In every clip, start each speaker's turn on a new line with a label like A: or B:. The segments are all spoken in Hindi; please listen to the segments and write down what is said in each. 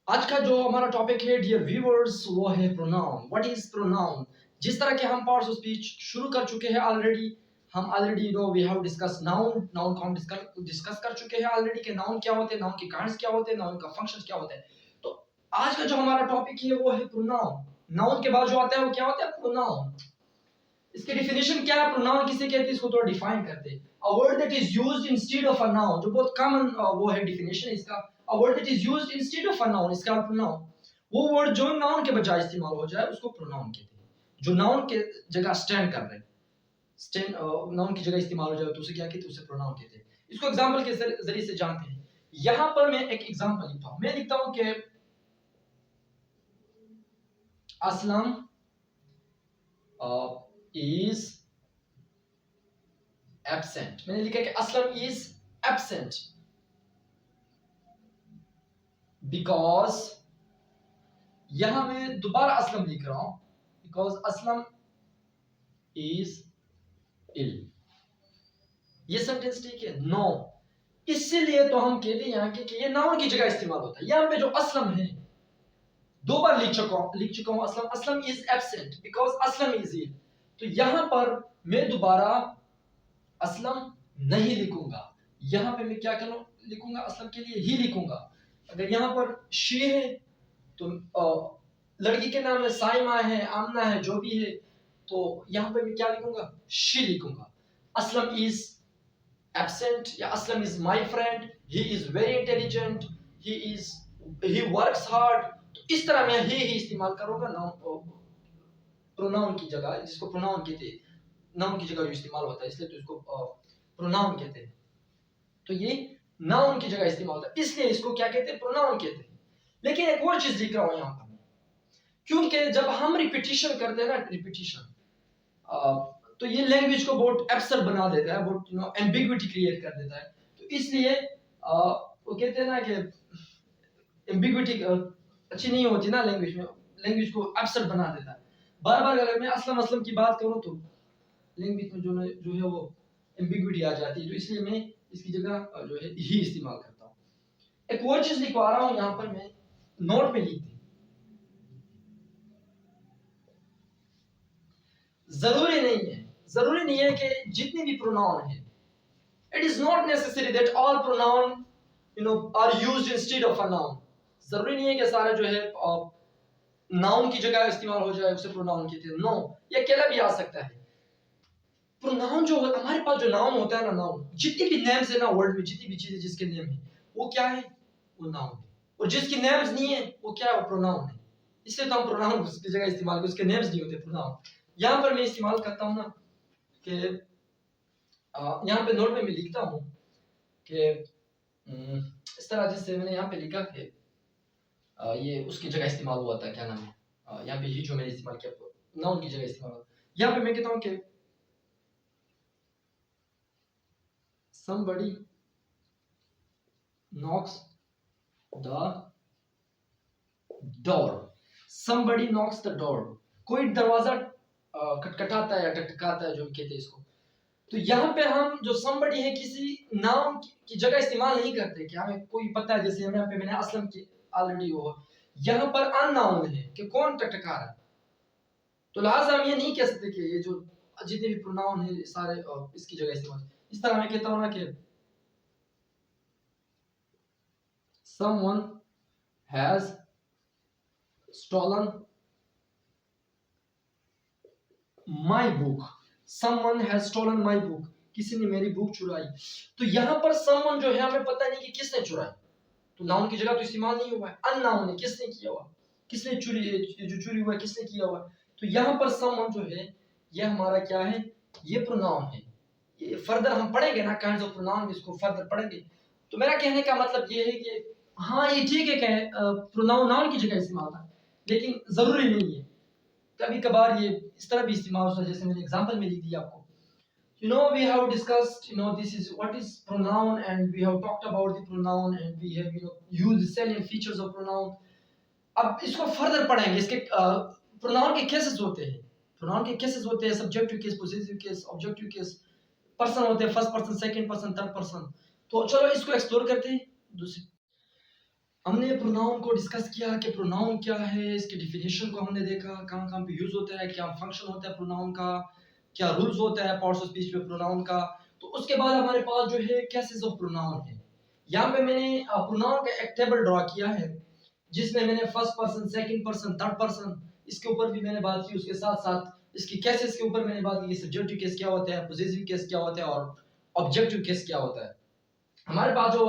A: आज का जो हमारा टॉपिक है डियर व्यूअर्स वो है प्रोनाउन। What is pronoun? जिस तरह के हम पार्ट्स ऑफ स्पीच शुरू कर चुके हैं ऑलरेडी, हम already know we have discuss noun. Noun को हम डिस्कस कर चुके हैं ऑलरेडी कि नाउन क्या होते हैं, नाउन के काइंड्स क्या होते हैं, नाउन का फंक्शंस क्या होते हैं। तो आज का जो हमारा टॉपिक है वो है प्रोनाउन। नाउन के बाद जो आता है वो क्या होता है? प्रोनाउन। इसकी डेफिनेशन क्या है? प्रोनाउन किसे कहते हैं, इसको थोड़ा डिफाइन करते हैं। A word that is used instead of a noun, जो बहुत कॉमन वो है डेफिनेशन इसका। A word that is used instead of a noun is called pronoun. वो वर्ड जो नाउन के बजाय इस्तेमाल हो जाए उसको प्रोनाउन कहते हैं। जो नाउन के जगह स्टैंड कर रहे हैं, स्टैंड नाउन की जगह इस्तेमाल हो जाए तो उसे क्या कहते हैं? उसे प्रोनाउन कहते हैं। इसको एग्जांपल के जरिए से जानते हैं। यहां पर मैं एक एग्जांपल लिखता हूं। मैं लिखता हूं कि असलम इज एब्सेंट। मैंने लिखा कि असलम इज एब्सेंट बिकॉज, यहां मैं दोबारा असलम लिख रहा हूं, बिकॉज असलम इज इल। ये सेंटेंस ठीक है? नो। इसीलिए तो हम कहते हैं यहां कि ये नाउन की जगह इस्तेमाल होता है। यहां पे जो असलम है, दो बार लिख चुका हूं Aslam. Aslam is absent because Aslam is ill. तो यहां पर मैं दोबारा असलम नहीं लिखूंगा। यहां पे मैं क्या करूं? लिखूंगा असलम के लिए ही लिखूंगा। अगर यहां पर शी है तो लड़की के नाम में साइमा है, आमना है, जो भी है, तो यहां पे मैं क्या लिखूंगा? शी लिखूंगा। असलम इज एब्सेंट या Aslam is my friend, he is very intelligent, he works hard. तो इस तरह मैं ही इस्तेमाल करूंगा नाउन प्रोनाउन की जगह, जिसको प्रोनाउन कहते हैं। नाउन की जगह जो इस्तेमाल होता है इसलिए तो इसको प्रोनाउन कहते हैं। तो ये नाउन की जगह इस्तेमाल होता है इसलिए इसको क्या कहते हैं? प्रोनाउन कहते हैं। लेकिन एक और चीज लिख रहा हूं यहां पर, क्योंकि जब हम रिपीटिशन करते हैं ना, रिपीटिशन, तो ये लैंग्वेज को बहुत एब्सर्ड बना देता है, बहुत एम्बिग्विटी क्रिएट कर देता है। तो इसलिए वो कहते हैं ना कि एम्बिग्विटी अच्छी नहीं होती ना लैंग्वेज में, लैंग्वेज को एब्सर्ड बना देता है। बार बार अगर मैं असलम असलम की बात करूं तो लैंग्वेज में जो है वो एम्बिग्विटी आ जाती है। तो इसलिए मैं इसकी जगह जो है ही इस्तेमाल करता हूं। एक और चीज लिखवा रहा हूं यहां पर, मैं नोट में लिख दी। जरूरी नहीं है कि जितने भी प्रोनाउन है, it is not necessary that all pronoun are used instead of a noun. जरूरी नहीं है कि सारे जो है नाउन की जगह इस्तेमाल हो जाए उसे प्रोनाउन कहते हैं। नो, ये अकेला भी आ सकता है। प्रोनाउन जो हमारे पास जो नाउन होता है ना, नाउन जितनी भी नेम्स है ना वर्ल्ड में, जितनी भी चीजें जिसके नेम है वो क्या है? वो नाउन है। और जिसकी नेम्स नहीं है वो क्या है? वो प्रोनाउन है। इसलिए तो हम प्रोनाउन की जगह इस्तेमाल करते, उसके नेम्स नहीं होते प्रोनाउन। यहां पर मैं इस्तेमाल करता हूं ना कि यहाँ पे नोट में मैं लिखता हूँ कि इस तरह, जैसे मैंने यहाँ पे लिखा कि ये उसकी जगह इस्तेमाल हुआ था, क्या नाम है, यहाँ पे ही जो मैंने इस्तेमाल किया नाउन की जगह इस्तेमाल हुआ। यहाँ पे मैं कहता हूँ कि somebody knocks the door। somebody knocks the door, कोई दरवाजा खटखटाता है या टकटकाता है, जो कहते हैं इसको। तो यहाँ पे हम जो somebody है किसी नाम की जगह इस्तेमाल नहीं करते कि हमें कोई पता है। जैसे यहाँ पे मैंने असलम की ऑलरेडी हो, यहाँ पर अननाउन है कि कौन टकटका रहा है। तो लिहाजा हम ये नहीं कह सकते कि ये जो जितने भी प्रोनाउन है सारे इसकी जगह इस्तेमाल। इस तरह मैं कहता हूँ ना कि someone has stolen my book। someone has stolen my book, किसी ने मेरी बुक चुराई। तो यहाँ पर someone जो है हमें पता नहीं कि किसने चुराई, तो नाउन की जगह तो इस्तेमाल नहीं हुआ है। अननाउन है, किसने किया हुआ, किसने चोरी, जो चोरी हुआ किसने किया हुआ। तो यहाँ पर someone जो है ये हमारा क्या है? ये प्रोनाउन है। ये फर्दर हम पढ़ेंगे ना, काइंड्स ऑफ प्रोनाउन, इसको फर्दर पढ़ेंगे। तो मेरा कहने का मतलब ये है कि हाँ ये ठीक है कि प्रोनाउन नाउन की जगह इस्तेमाल था, लेकिन जरूरी नहीं है। कभी कभार ये इस तरह भी इस्तेमाल होता है, जैसे मैंने एग्जांपल में लिख दिया आपको। We have discussed, this is what is pronoun, and we have talked about the pronoun, and we have used the salient features of pronoun। अब इसको फर्दर पढ़ेंगे। इसके प्रोनाउन के केसेस होते हैं, subjective case, possessive case, objective case, person होते हैं, first person, second person, third person. तो चलो इसको एक्सप्लोर करते हैं। दूसरी हमने प्रोनाउन को डिस्कस किया कि प्रोनाउन क्या है, इसकी डिफिनेशन को हमने देखा, कहाँ कहाँ पे यूज होता है, क्या फंक्शन होता है प्रोनाउन का, क्या रूल्स होता है पार्ट्स ऑफ स्पीच में प्रोनाउन का। तो उसके बाद हमारे पास जो है केसेस ऑफ प्रोनाउन है। यहाँ पे मैंने प्रोनाउन का एक टेबल ड्रॉ किया है जिसमें मैंने first person, second person, third person, इसके ऊपर भी मैंने बात की। उसके साथ साथ इसकी केसेस के ऊपर मैंने बात की, सब्जेक्टिव केस क्या होता है, पोजेसिव केस क्या होता है और ऑब्जेक्टिव केस क्या होता है। हमारे पास जो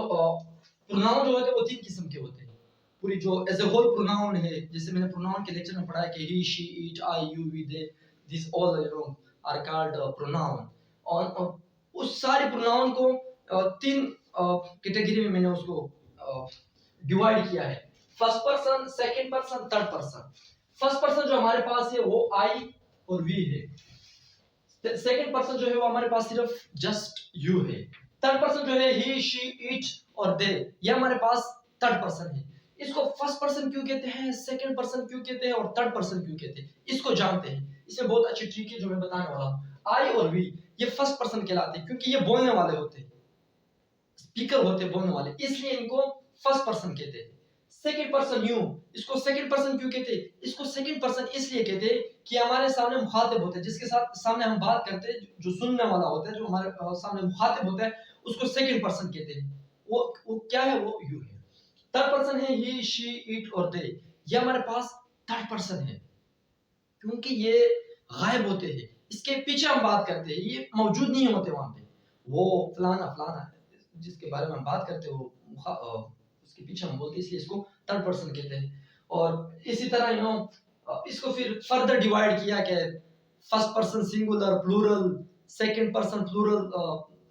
A: प्रोनाउन जो होते हैं वो तीन किस्म के होते हैं। पूरी जो एज ए होल प्रोनाउन है, जैसे मैंने प्रोनाउन के लेक्चर में पढ़ा है कि he, she, it, I, you, we, they, this all are called pronoun. और उस सारे प्रोनाउन को तीन कैटेगरी में मैंने उसको डिवाइड किया है। First person, second person, third person. First person जो हमारे पास है वो आई और वी है। सेकंड पर्सन जो है वो हमारे पास सिर्फ जस्ट यू है। थर्ड पर्सन जो है ही, शी, इट और दे, ये हमारे पास थर्ड पर्सन है। इसको फर्स्ट पर्सन क्यों कहते हैं, सेकंड पर्सन क्यों कहते हैं और थर्ड पर्सन क्यों कहते हैं, इसको जानते हैं। इसमें बहुत अच्छी ट्रिक है जो मैं बताने वाला हूं। आई और वी ये फर्स्ट पर्सन कहलाते हैं क्योंकि ये बोलने वाले होते हैं, स्पीकर होते हैं बोलने वाले, इसलिए इनको फर्स्ट पर्सन कहते हैं। सेकंड पर्सन यू, इसको सेकंड पर्सन क्यों कहते हैं, इसको सेकंड पर्सन इसलिए कहते हैं कि हमारे सामने मुखातिब होते हैं, जिसके साथ सामने हम बात करते हैं, जो सुनने वाला होता है, जो हमारे सामने मुखातिब होता है, उसको सेकंड पर्सन कहते हैं। वो क्या है, वो यू है। थर्ड पर्सन है ही, शी, इट और दे, ये हमारे पास थर्ड पर्सन है क्योंकि ये गायब होते हैं, इसके पीछे हम बात करते हैं, ये मौजूद नहीं होते वहां पे। वो फलाना फलाना जिसके बारे में हम बात करते हैं वो उसके पीछे हम बोलते हैं, इसलिए इसको थर्ड पर्सन कहते हैं। और इसी तरह इसको फिर फर्दर डिवाइड किया कि first person singular, plural, second person plural.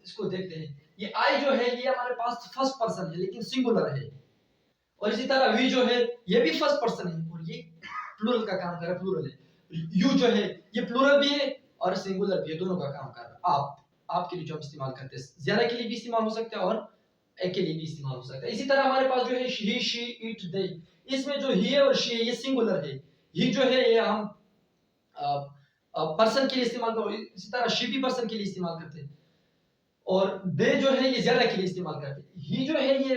A: इसको देखते हैं, ये आई जो है ये हमारे पास फर्स्ट पर्सन है लेकिन सिंगुलर है। और इसी तरह वी जो है ये भी फर्स्ट पर्सन है और ये प्लूरल का काम कर रहा है, प्लूरल है। यू जो है ये प्लूरल भी है और सिंगुलर भी है, दोनों का काम कर रहा है। आपके लिए जो हम इस्तेमाल करते हैं, ज्यादा के लिए भी इस्तेमाल हो सकता है और एक के लिए भी इस्तेमाल हो सकता है। इसी तरह हमारे पास जो है ही, शी, इट, दे, इसमें जो ही और शी है ये सिंगुलर है। ही जो है ये हम पर्सन के लिए इस्तेमाल करते हैं, इसी तरह शी भी पर्सन के लिए इस्तेमाल करते हैं। और दे जो है ये ज्यादा के लिए इस्तेमाल करते हैं। ही जो है ये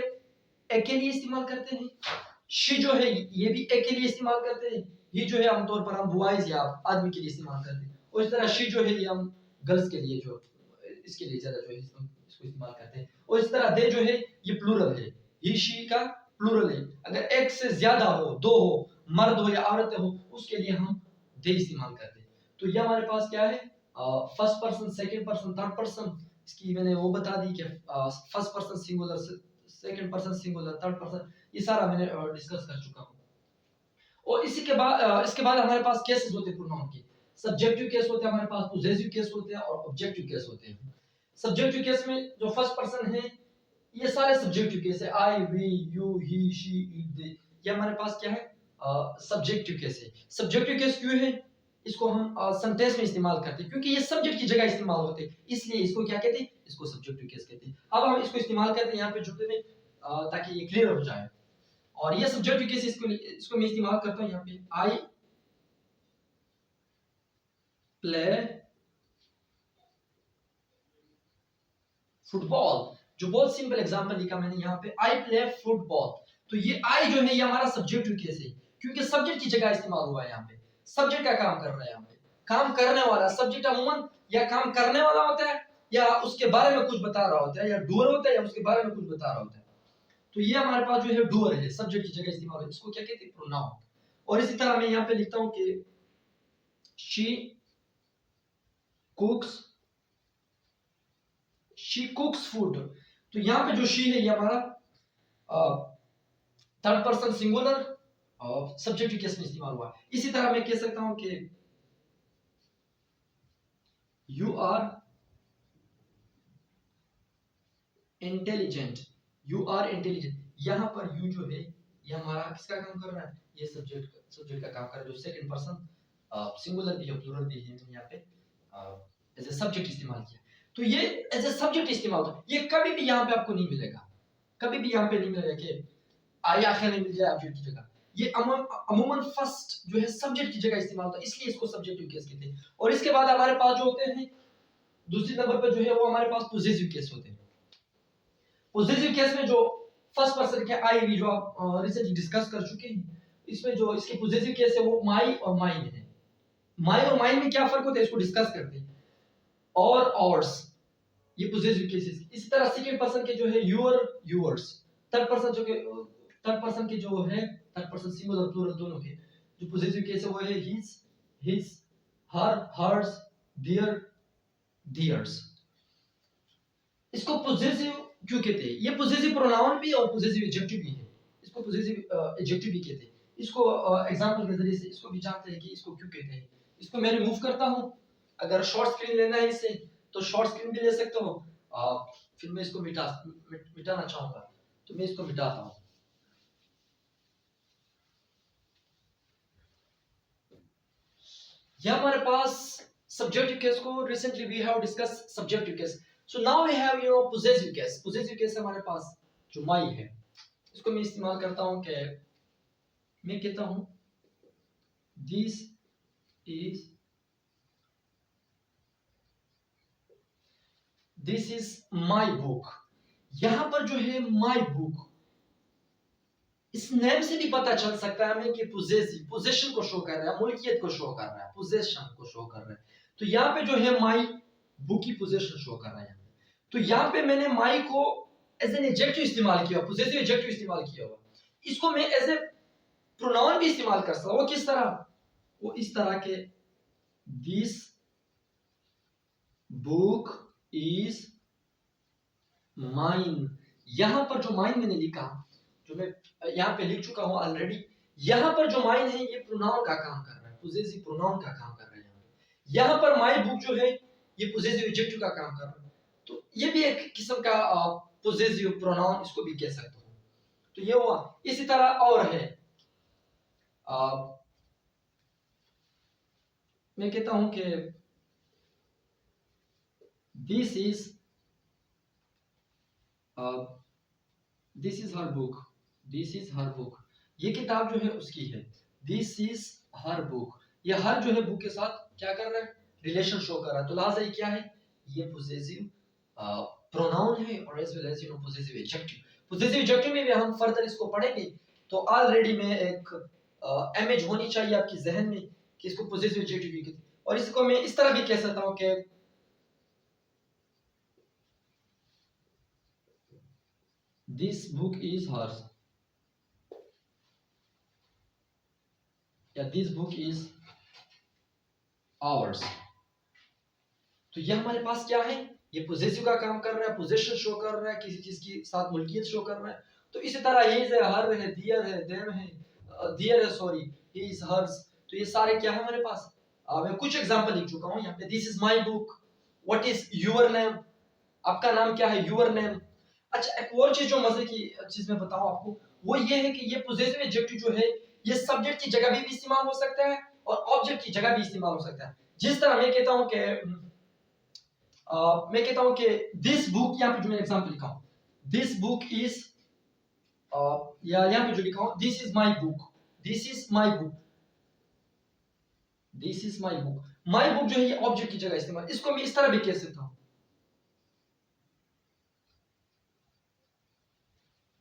A: एक के लिए इस्तेमाल करते हैं। शी जो है ये भी एक के लिए इस्तेमाल करते हैं। ही जो है आमतौर पर हम बॉयज या आदमी के लिए इस्तेमाल करते हैं। और इस तरह शी जो है ये हम गर्ल्स के लिए, जो इसके लिए ज्यादा जो है इसको इस्तेमाल करते हैं। और इस तरह दे जो है ये प्लूरल है, ही, शी का प्लूरल है। अगर एक से ज्यादा हो, दो हो, मर्द हो या औरत हो, उसके लिए हम दे इस्तेमाल करते हैं। तो ये हमारे पास क्या है, first person, second person, third person. इसकी मैंने वो बता दी कि first person singular, second person singular, third person, ये सारा मैंने डिस्कस कर चुका हूँ। और इसी के बाद इसके बाद हमारे पास केसेस होते हैं प्रोनाउन के। सब्जेक्टिव केस होते हैं हमारे पास, पोजेसिव केस होते हैं और ऑब्जेक्टिव केस होते हैं। सब्जेक्टिव केस में जो फर्स्ट पर्सन है ये सारे सब्जेक्टिव केस है, I, we, you, he, she, it, they, ये हमारे पास क्या है, सब्जेक्टिव केस है। सब्जेक्टिव केस क्यों है, इसको हम सेंटेंस में इस्तेमाल करते हैं क्योंकि ये सब्जेक्ट की जगह इस्तेमाल होते हैं, इसलिए इसको क्या कहते हैं, इसको सब्जेक्टिव केस कहते हैं। अब हम इसको इस्तेमाल करते हैं यहाँ पे जुमले में ताकि ये क्लियर हो जाए। और ये सब्जेक्टिव केस इसको मैं इस्तेमाल करता हूँ यहाँ पे, आई प्ले फुटबॉल। जो बहुत सिंपल एग्जांपल लिखा मैंने यहाँ पे, आई प्ले फुटबॉल। तो ये आई जो है ये हमारा सब्जेक्टिव केस है क्योंकि सब्जेक्ट की जगह इस्तेमाल हुआ है यहाँ पे। सब्जेक्ट का काम कर रहा है यहाँ पे, काम करने वाला। सब्जेक्ट अमूमन या काम करने वाला होता है या उसके बारे में कुछ बता रहा होता है, या डूअर होता है या उसके बारे में कुछ बता रहा होता है। तो ये हमारे पास जो है डूअर है, सब्जेक्ट की जगह इस्तेमाल है, इसको क्या कहते हैं, प्रोनाउन। और इसी तरह मैं यहाँ पे लिखता हूँ कि शी कुक्स फूड। तो यहाँ पे जो शी है ये हमारा third person singular subjective case में इस्तेमाल हुआ। इसी तरह मैं कह सकता हूं कि you are intelligent, you are intelligent. यहां पर यू जो है ये हमारा किसका काम कर रहा है, ये सब्जेक्ट का काम कर रहा है, जो सेकंड पर्सन सिंगुलर भी है प्लूरल भी है, मैंने यहाँ पे एज ए सब्जेक्ट इस्तेमाल किया। तो ये एज ए सब्जेक्ट इस्तेमाल होता है, ये कभी भी यहाँ पे आपको नहीं मिलेगा, कभी भी यहाँ पे नहीं मिलेगा कि आई आखिर नहीं मिल जाए ऑब्जेक्ट की जगह। ये अमूमन फर्स्ट जो है सब्जेक्ट की जगह इस्तेमाल होता है, इसलिए इसको सब्जेक्टिव केस कहते हैं। और इसके बाद हमारे पास जो होते हैं दूसरी नंबर पर जो है वो हमारे पास पोजेसिव केस होते हैं। पोजेसिव केस में जो फर्स्ट पर्सन के आई वी जो आप रिसेंटली डिस्कस कर चुके हैं, इसमें जो इसके पॉजिटिव केस है वो माई और माइन है। माई और माइन में क्या फर्क होता है इसको डिस्कस करते हैं। और ऑर्स ये पॉजिटिव केसेस। इसी तरह सेकंड पर्सन के जो है यूर यूअर्स। थर्ड पर्सन के जो है थर्ड पर्सन सिंगुलर और प्लूरल दोनों के जो पॉजिटिव केस है वो है his her hers their theirs. इसको पॉजिटिव क्यों कहते हैं? ये पॉजिटिव प्रोनाउन भी और पॉजिटिव एडजेक्टिव भी है। इसको पॉजिटिव एडजेक्टिव भी कहते हैं। इसको एग्जांपल के जरिए से इसको भी जानते हैं कि इसको क्यों कहते हैं। इसको मैं रिमूव करता हूं। अगर शॉर्ट स्क्रीन लेना है इससे तो शॉर्ट स्क्रीन भी ले सकता हूं। फिर मैं इसको मिटाना चाहूंगा तो मैं इसको मिटाता हूं। यहाँ हमारे पास subjective case को recently we have discussed subjective case. So now we have possessive case. Possessive case हमारे पास जो my है इसको मैं इस्तेमाल करता हूँ कि मैं कहता हूँ this is my book. यहाँ पर जो है my book इस नेम से भी पता चल सकता है हमें कि पोजेशन को शो कर रहा है, मुल्कियत को शो कर रहा है, पोजेशन को शो कर रहा है। तो यहाँ पे जो है माई बुक की पोजेशन शो कर रहा है। तो यहाँ पे मैंने माई को एज एन एडजेक्टिव इस्तेमाल किया, पोजेसिव एडजेक्टिव इस्तेमाल किया हुआ। इसको मैं एज ए प्रोनाउन भी इस्तेमाल कर सकता हूँ। वो किस तरह? वो इस तरह के दिस बुक इज माइन। यहाँ पर जो माइन मैंने लिखा, जो मैं यहाँ पे लिख चुका हूँ ऑलरेडी, यहाँ पर जो माइन है ये प्रोनाउन का काम कर रहा है, पोजेसिव प्रोनाउन का काम कर रहा है। यहाँ पर माई बुक जो है ये पोजेसिव एडजेक्टिव का काम कर रहा है। तो ये भी एक किस्म का पोजेसिव प्रोनाउन इसको भी कह सकते हो। तो ये हुआ। इसी तरह और है मैं कहता हूं कि this is her book. This is her book. ये किताब जो है उसकी है। This is her book. ये हर जो है बुक के साथ क्या कर रहा है? रिलेशन शो कर रहा है। तो लिहाजा ये क्या है? ये पोजेसिव प्रोनाउन है और as well as possessive adjective. Possessive adjective में भी हम फर्दर इसको पढ़ेंगे। तो ऑलरेडी में एक इमेज होनी चाहिए आपकी जहन में कि इसको पोजेसिव एडजेक्टिव भी कहते हैं। और इसको मैं इस तरह भी कह सकता हूं कि दिस बुक इज हर्स या दिस बुक इज आवर्स। तो ये हमारे पास क्या है? ये पोजेसिव का काम कर रहा है, पोजेशन शो कर रहा है, किसी चीज की साथ मुल्कियत शो कर रहा है। तो इसी तरह हिज है, हर है, दियर है, देम है, दियर है सॉरी, हिज हर्स। तो ये सारे क्या है हमारे पास? मैं कुछ एग्जांपल लिख चुका हूं यहाँ पे। This is my book. What is your name? आपका नाम क्या है? Your name. अच्छा, एक और चीज जो मजे की चीज मैं बताऊं आपको, वो ये है कि ये पोजेसिव एडजेक्टिव जो है ये सब्जेक्ट की जगह भी इस्तेमाल हो सकता है और ऑब्जेक्ट की जगह भी इस्तेमाल हो सकता है। जिस तरह मैं कहता हूं कि दिस बुक, यहाँ पे जो मैं एग्जांपल लिखा हूं, दिस बुक इज या यहाँ पे जो लिखा हूं, this is my book. This is my book. This is my book. My book जो है ये ऑब्जेक्ट की जगह इस्तेमाल। इसको मैं इस तरह भी कह सकता हूं,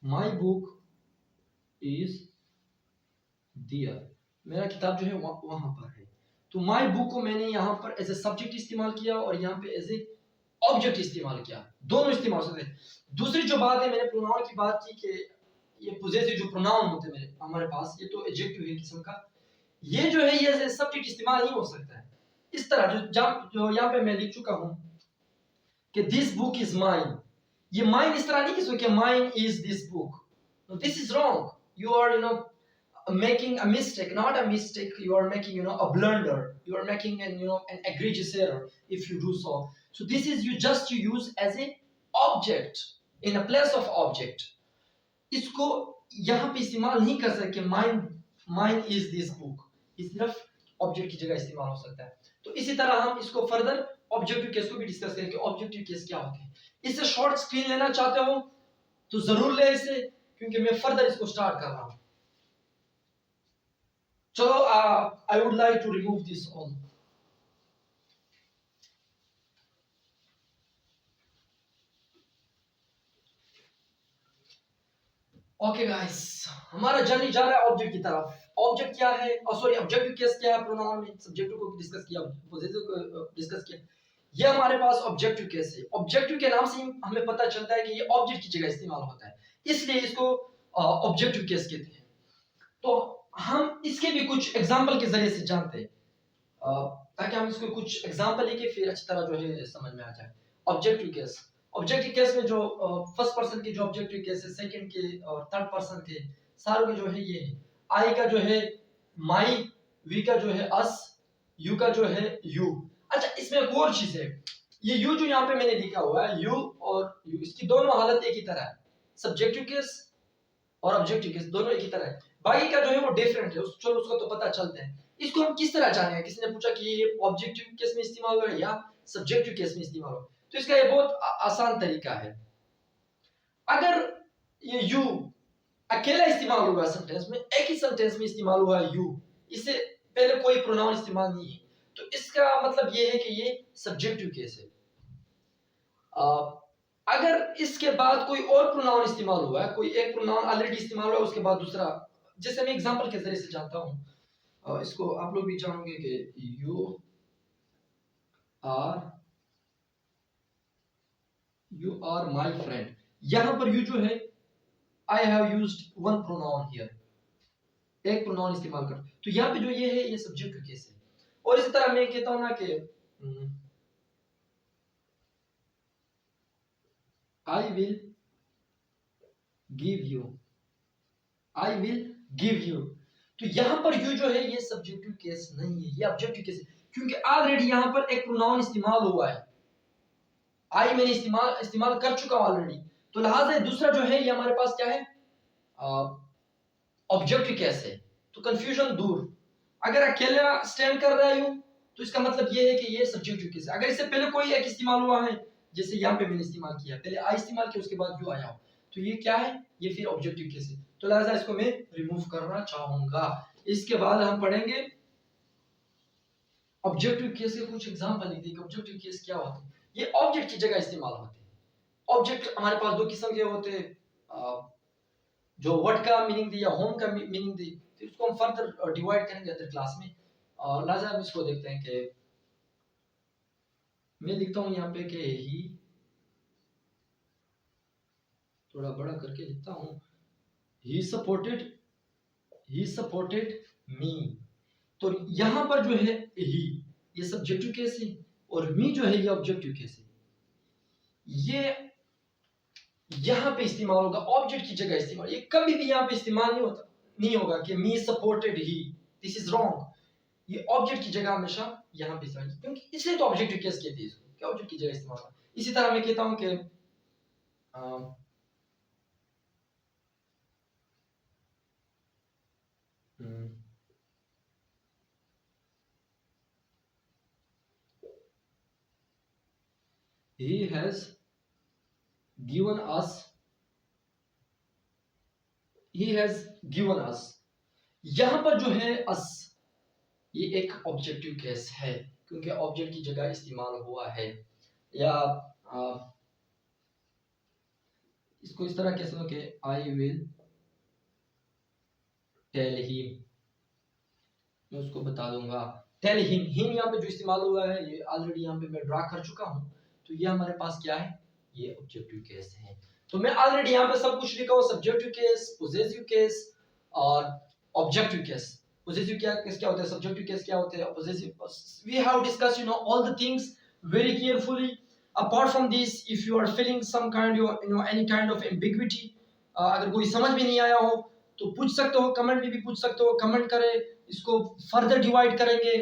A: माय बुक इज दियर। मेरा किताब जो है वहां पर है। तो माय बुक को मैंने यहाँ पर एज ए सब्जेक्ट इस्तेमाल किया और यहाँ पे एज ए ऑब्जेक्ट इस्तेमाल किया। दोनों इस्तेमाल होते हैं। दूसरी जो बात है, मैंने प्रोनाउन की बात की कि ये पोजेसिव जो प्रोनाउन होते हैं मेरे हमारे पास, ये तो एडजेक्टिव है किस्म का। ये जो है ये एज ए सब्जेक्ट इस्तेमाल नहीं हो सकता है। इस तरह जो यहाँ पे मैं लिख चुका हूँ कि दिस बुक इज माइन। ये माइन इस तरह नहीं कि कि mine is this book. This is wrong. You are making a mistake, not a mistake, you are making a blunder, you are making an egregious error if you do so. So this is you use as a object in a place of object. इसको यहाँ पे इस्तेमाल नहीं कर सकते mine is this book। ये सिर्फ ऑब्जेक्ट की जगह इस्तेमाल हो सकता है। तो इसी तरह हम इसको फर्दर ऑब्जेक्टिव केस को भी डिस्कस करेंगे। ऑब्जेक्टिव केस क्या होते हैं? इससे शॉर्ट स्क्रीन लेना चाहते हो तो जरूर ले इसे, क्योंकि मैं फर्दर इसको स्टार्ट कर रहा हूँ। So I would like to remove this all. Okay guys, हमारा जर्नी जा रहा है ऑब्जेक्ट की तरफ। ऑब्जेक्ट क्या है, सॉरी ऑब्जेक्टिव केस क्या है, प्रोनाउन में सब्जेक्टिव को डिस्कस किया, पोजेसिव को डिस्कस किया। ये हमारे पास ऑब्जेक्टिव केस है। ऑब्जेक्टिव के नाम से ही हमें पता चलता है कि ये ऑब्जेक्ट की जगह इस्तेमाल होता है, इसलिए इसको ऑब्जेक्टिव केस कहते हैं। तो हम इसके भी कुछ एग्जांपल के जरिए से जानते हैं, ताकि हम इसको कुछ एग्जांपल लेके फिर अच्छी तरह जो है समझ में आ जाए। ऑब्जेक्टिव केस, ऑब्जेक्टिव केस में जो फर्स्ट पर्सन के जो ऑब्जेक्टिव केस है, सेकंड के और थर्ड पर्सन के, सारों के जो है ये है। आई का जो है माई, वी का जो है अस, यू का जो है यू। अच्छा, इसमें एक और चीज है, ये यू जो यहाँ पे मैंने लिखा हुआ है, यू और यू, इसकी दोनों हालत एक ही तरह है। सब्जेक्टिव केस और ऑब्जेक्टिव केस दोनों एक ही तरह है। बाकी का जो है वो डिफरेंट है, चलो उसका तो पता चलता है। इसको हम किस तरह जानेंगे? किसी ने पूछा कि ये ऑब्जेक्टिव केस में इस्तेमाल हो या सब्जेक्टिव केस में इस्तेमाल हो, तो इसका ये बहुत आसान तरीका है। अगर ये यू अकेला इस्तेमाल हुआ सेंटेंस में, एक ही सेंटेंस में इस्तेमाल हुआ यू, इससे पहले कोई प्रोनाउन इस्तेमाल नहीं है, तो इसका मतलब ये है कि ये सब्जेक्टिव केस है। अगर इसके बाद कोई और प्रोनाउन इस्तेमाल हुआ है, कोई एक प्रोनाउन ऑलरेडी इस्तेमाल हुआ है, उसके बाद दूसरा, जैसे मैं एग्जांपल के जरिए से जानता हूं, इसको आप लोग भी जानोगे कि यू आर माय फ्रेंड। यहां पर यू जो है, I have used one pronoun here, एक प्रोनाउन इस्तेमाल कर, तो यहाँ पे जो ये है ये सब्जेक्टिव केस है। और इसी तरह मैं कहता हूं ना कि I will give you, I will give you, तो यहां पर यू जो है ये सब्जेक्टिव केस नहीं है, ये ऑब्जेक्टिव केस है, क्योंकि ऑलरेडी यहां पर एक प्रोनाउन इस्तेमाल हुआ है। आई मैंने इस्तेमाल कर चुका हूं ऑलरेडी, तो लिहाजा दूसरा जो है ये हमारे पास क्या है, ऑब्जेक्टिव केस है। तो कंफ्यूजन दूर। अगर अकेला स्टैंड कर रहा है यू, तो इसका मतलब ये है कि ये सब्जेक्टिव केस है। अगर इससे पहले कोई एक इस्तेमाल हुआ है, जैसे यहाँ पे मैंने इस्तेमाल किया, पहले आई इस्तेमाल किया उसके बाद यू आया हो, तो ये क्या है, ये फिर ऑब्जेक्टिव केस है। तो लिहाजा इसको मैं रिमूव करना चाहूंगा। इसके बाद हम पढ़ेंगे ऑब्जेक्टिव केस के कुछ एग्जांपल लिखते हैं। ऑब्जेक्टिव केस क्या होते हैं? ये ऑब्जेक्ट की जगह इस्तेमाल होते हैं। ऑब्जेक्ट हमारे पास दो किस्म के होते हैं, जो वर्ड का मीनिंग दिया, होम का मीनिंग दी, तो इसको हम फर्दर डिवाइड करेंगे अदर क्लास में। और लिहाजा हम इसको देखते हैं कि मैं लिखता हूं यहाँ पे कि ही, थोड़ा बड़ा करके लिखता हूं, ही सपोर्टेड मी। तो यहां पर जो है ही ये सब्जेक्टिव केस है, और मी जो है ये ऑब्जेक्टिव केस है। ये यहां पे इस्तेमाल होगा, ऑब्जेक्ट की जगह इस्तेमाल। ये कभी भी यहां पे इस्तेमाल नहीं होगा कि me supported he, this is wrong. ये ऑब्जेक्ट की जगह हमेशा यहां पे इस्तेमाल, क्योंकि इसलिए तो ऑब्जेक्टिव केस कहते हैं इसको, कि ऑब्जेक्ट की जगह इस्तेमाल होगा। इसी तरह मैं कहता हूं कि he has given us, he has given us, यहां पर जो है अस, ये एक ऑब्जेक्टिव केस है, क्योंकि ऑब्जेक्ट की जगह इस्तेमाल हुआ है। या इसको इस तरह कह सकते हो कि आई विल टेल हिम, मैं उसको बता दूंगा। टेल हिम, हिम यहाँ पे जो इस्तेमाल हुआ है ये ऑलरेडी यहाँ पे मैं ड्रा कर चुका हूँ, तो ये हमारे पास क्या है, ये ऑब्जेक्टिव केस है। तो मैं ऑलरेडी यहाँ पे सब कुछ लिखा हूँ, सब्जेक्टिव केस, पोजेसिव केस और ऑब्जेक्टिव केस। पोजेसिव केस क्या होता है, सब्जेक्टिव केस क्या होते हैं, possessive, we have discussed all the things very carefully. Apart from this, if you are feeling some kind of any kind of ambiguity, अगर कोई समझ में नहीं आया हो तो पूछ सकते हो, कमेंट में भी पूछ सकते हो, कमेंट करें, इसको फर्दर डिवाइड करेंगे।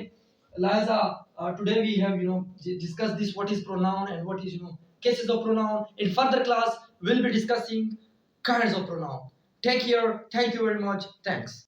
A: लिहाजा today we have discussed this, what is pronoun and what is cases of pronoun. In further class we'll be discussing kinds of pronoun. Take care, thank you very much, thanks.